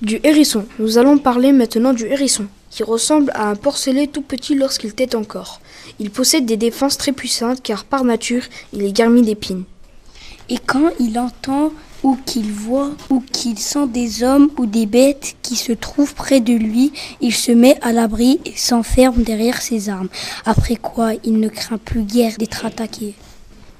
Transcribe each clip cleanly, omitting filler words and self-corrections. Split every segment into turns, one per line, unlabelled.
Du hérisson. Nous allons parler maintenant du hérisson, qui ressemble à un porcelet tout petit lorsqu'il tète encore. Il possède des défenses très puissantes car par nature, il est garni d'épines.
Et quand il entend ou qu'il voit ou qu'il sent des hommes ou des bêtes qui se trouvent près de lui, il se met à l'abri et s'enferme derrière ses armes. Après quoi, il ne craint plus guère d'être attaqué.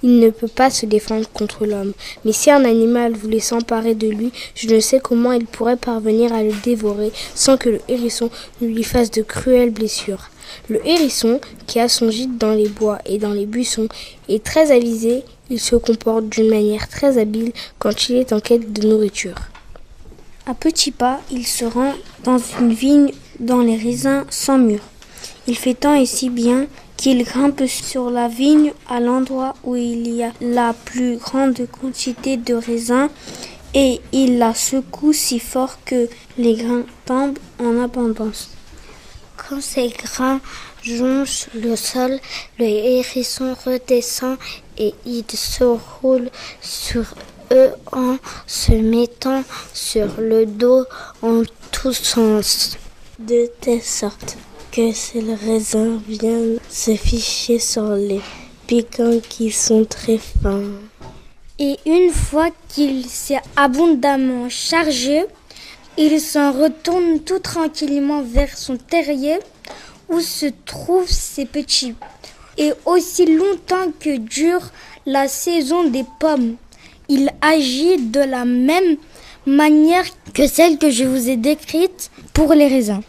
Il ne peut pas se défendre contre l'homme, mais si un animal voulait s'emparer de lui, je ne sais comment il pourrait parvenir à le dévorer sans que le hérisson ne lui fasse de cruelles blessures. Le hérisson, qui a son gîte dans les bois et dans les buissons, est très avisé, il se comporte d'une manière très habile quand il est en quête de nourriture.
À petits pas, il se rend dans une vigne dont les raisins sans mûr. Il fait tant et si bien qu'il grimpe sur la vigne à l'endroit où il y a la plus grande quantité de raisins et il la secoue si fort que les grains tombent en abondance.
Quand ces grains jonchent le sol, le hérisson redescend et il se roule sur eux en se mettant sur le dos en tous sens, de telle sorte que ces raisins viennent se ficher sur les piquants qui sont très fins.
Et une fois qu'il s'est abondamment chargé, il s'en retourne tout tranquillement vers son terrier où se trouvent ses petits. Et aussi longtemps que dure la saison des pommes, il agit de la même manière que celle que je vous ai décrite pour les raisins.